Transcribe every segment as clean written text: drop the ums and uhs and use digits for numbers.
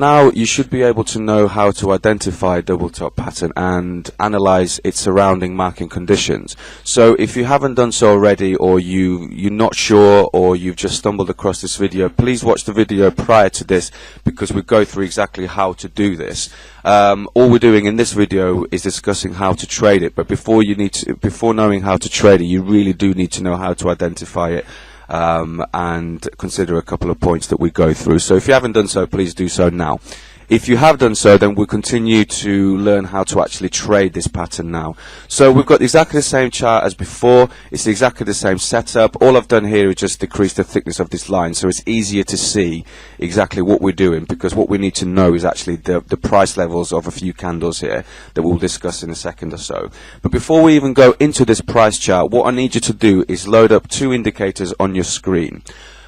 Now you should be able to know how to identify a double top pattern and analyze its surrounding market conditions. So if you haven't done so already, or you're not sure, or you've just stumbled across this video, please watch the video prior to this, because we go through exactly how to do this. All we're doing in this video is discussing how to trade it, but before knowing how to trade it, you really do need to know how to identify it. And consider a couple of points that we go through. So if you haven't done so, please do so now. If you have done so, then we'll continue to learn how to actually trade this pattern now. So we've got exactly the same chart as before. It's exactly the same setup. All I've done here is just decrease the thickness of this line, so it's easier to see exactly what we're doing, because what we need to know is actually the price levels of a few candles here that we'll discuss in a second or so. But before we even go into this price chart, what I need you to do is load up two indicators on your screen.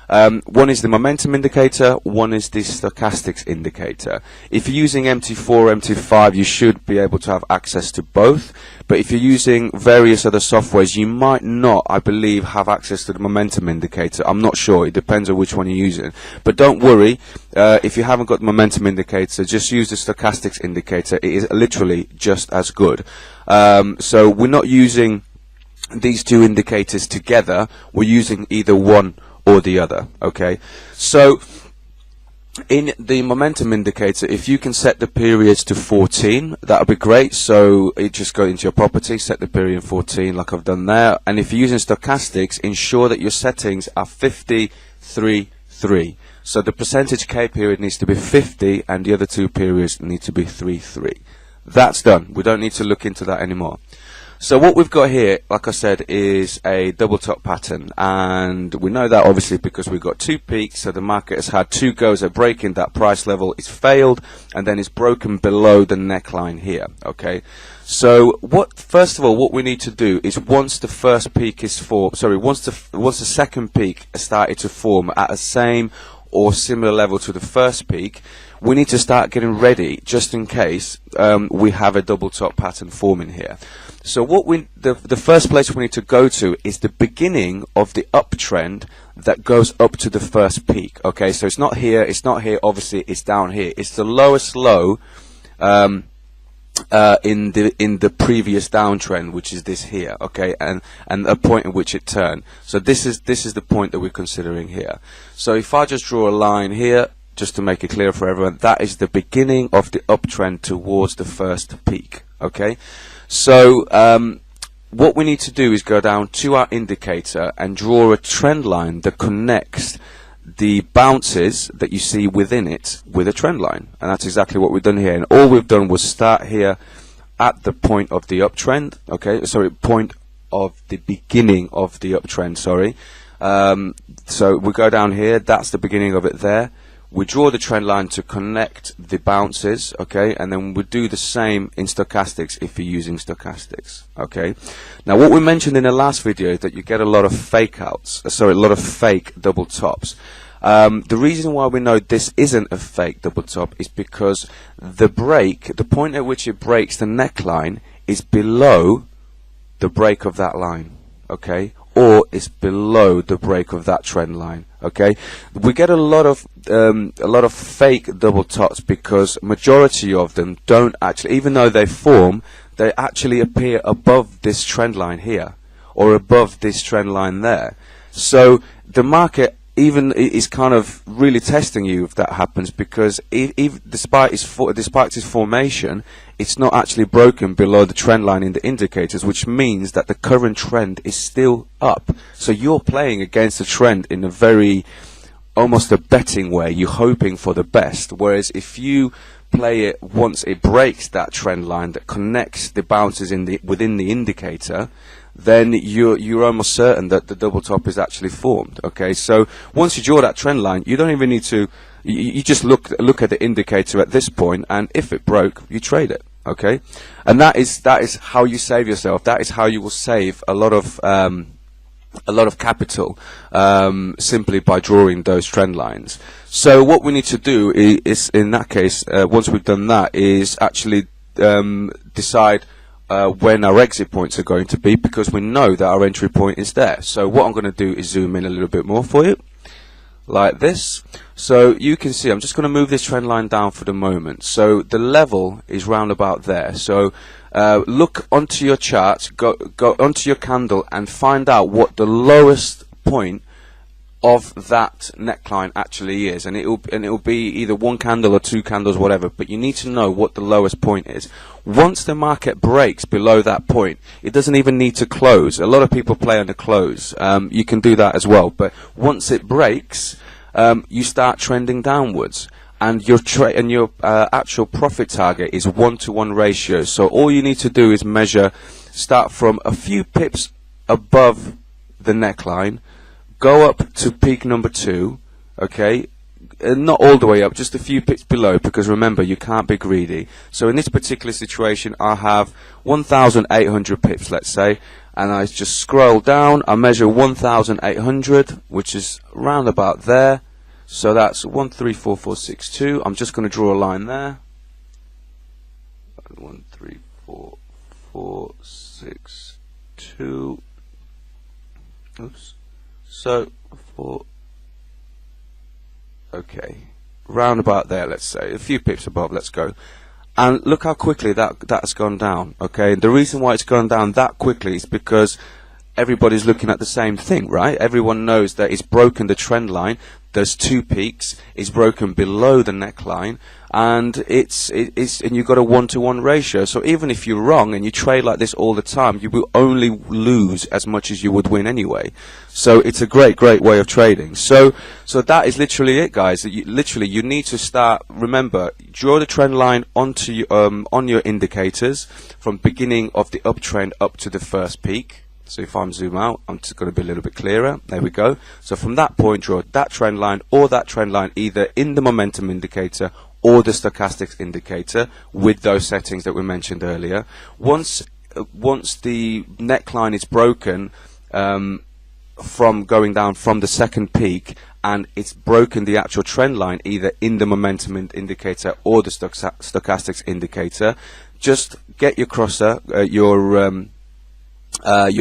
One is the momentum indicator, one is the stochastics indicator. If you're using MT4, MT5, you should be able to have access to both. But if you're using various other softwares, you might not, I believe, have access to the momentum indicator. I'm not sure. It depends on which one you're using. But don't worry, if you haven't got the momentum indicator, just use the stochastics indicator. It is literally just as good. So we're not using these two indicators together. We're using either one or the other. Okay, so in the momentum indicator, if you can set the periods to 14, that would be great. So you just go into your property, set the period in 14 like I've done there, and if you're using stochastics, ensure that your settings are 50, 3, 3. So the percentage K period needs to be 50 and the other two periods need to be 3, 3. That's done. We don't need to look into that anymore. So what we've got here, like I said, is a double top pattern, and we know that obviously because we've got two peaks. So the market has had two goes at breaking that price level. It's failed, and then it's broken below the neckline here. Okay, so first of all what we need to do is, once the first peak is once the second peak has started to form at the same or similar level to the first peak, we need to start getting ready just in case we have a double top pattern forming here. So the first place we need to go to is the beginning of the uptrend that goes up to the first peak. Okay, so it's not here, obviously it's down here. It's the lowest low in the previous downtrend, which is this here. Okay, and a point at which it turned. So this is the point that we're considering here. So if I just draw a line here, just to make it clear for everyone, that is the beginning of the uptrend towards the first peak. Okay, so what we need to do is go down to our indicator and draw a trend line that connects the bounces that you see within it with a trend line, and that's exactly what we've done here. And all we've done was start here at the point of the uptrend. Okay, sorry, point of the beginning of the uptrend. Sorry. So we go down here. That's the beginning of it there. We draw the trend line to connect the bounces, okay, and then we do the same in stochastics if you're using stochastics, okay. Now what we mentioned in the last video is that you get a lot of fake double tops. The reason why we know this isn't a fake double top is because the point at which it breaks the neckline is below the break of that line, okay, or is below the break of that trend line. Okay, we get a lot of fake double tops because majority of them don't actually, even though they form, they actually appear above this trend line here or above this trend line there. So the market even is kind of really testing you if that happens, because despite its formation, it's not actually broken below the trend line in the indicators, which means that the current trend is still up. So you're playing against the trend in a very, almost a betting way. You're hoping for the best. Whereas if you play it once it breaks that trend line that connects the bounces within the indicator, then you're almost certain that the double top is actually formed. Okay, so once you draw that trend line, you don't even need to. You just look at the indicator at this point, and if it broke, you trade it. Okay, and that is how you save yourself. That is how you will save a lot of capital simply by drawing those trend lines. So what we need to do is in that case, once we've done that, is actually decide when our exit points are going to be, because we know that our entry point is there. So what I'm going to do is zoom in a little bit more for you. like this. So you can see, I'm just going to move this trend line down for the moment. So the level is round about there. So look onto your chart, go onto your candle and find out what the lowest point of that neckline actually is, and it'll be either one candle or two candles, whatever, but you need to know what the lowest point is. Once the market breaks below that point, it doesn't even need to close. A lot of people play on the close. You can do that as well, but once it breaks, you start trending downwards, and your actual profit target is 1-to-1 ratio. So all you need to do is start from a few pips above the neckline, go up to peak number 2, okay, not all the way up, just a few pips below, because remember, you can't be greedy. So in this particular situation, I have 1,800 pips, let's say, and I just scroll down, I measure 1,800, which is round about there, so that's 134462, I'm just going to draw a line there, 134462, oops. So, okay, round about there, let's say, a few pips above, let's go. And look how quickly that's gone down, okay? And the reason why it's gone down that quickly is because everybody's looking at the same thing, right? Everyone knows that it's broken the trend line, there's 2 peaks, it's broken below the neckline, and and you've got a 1-to-1 ratio. So even if you're wrong and you trade like this all the time, you will only lose as much as you would win anyway. So it's a great way of trading. So that is literally it, guys. You need to start. Remember, draw the trend line onto on your indicators from beginning of the uptrend up to the first peak. So if I'm zoom out, I'm just going to be a little bit clearer. There we go. So from that point, draw that trend line or that trend line either in the momentum indicator or the stochastics indicator with those settings that we mentioned earlier. Once the neckline is broken from going down from the second peak, and it's broken the actual trend line either in the momentum indicator or the stochastics indicator, just get your crosser, your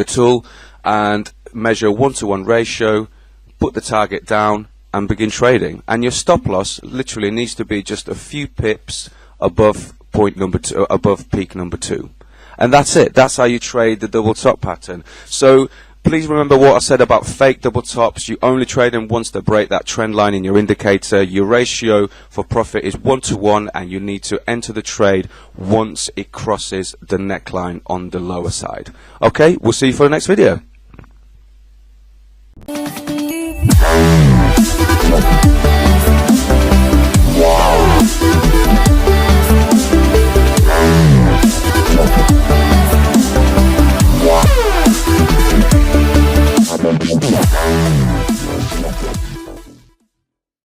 tool, and measure 1-to-1 ratio, put the target down and begin trading. And your stop loss literally needs to be just a few pips above point number 2, above peak number 2. And that's it. That's how you trade the double top pattern. So please remember what I said about fake double tops. You only trade them once they break that trend line in your indicator. Your ratio for profit is 1-to-1, and you need to enter the trade once it crosses the neckline on the lower side. Okay, we'll see you for the next video.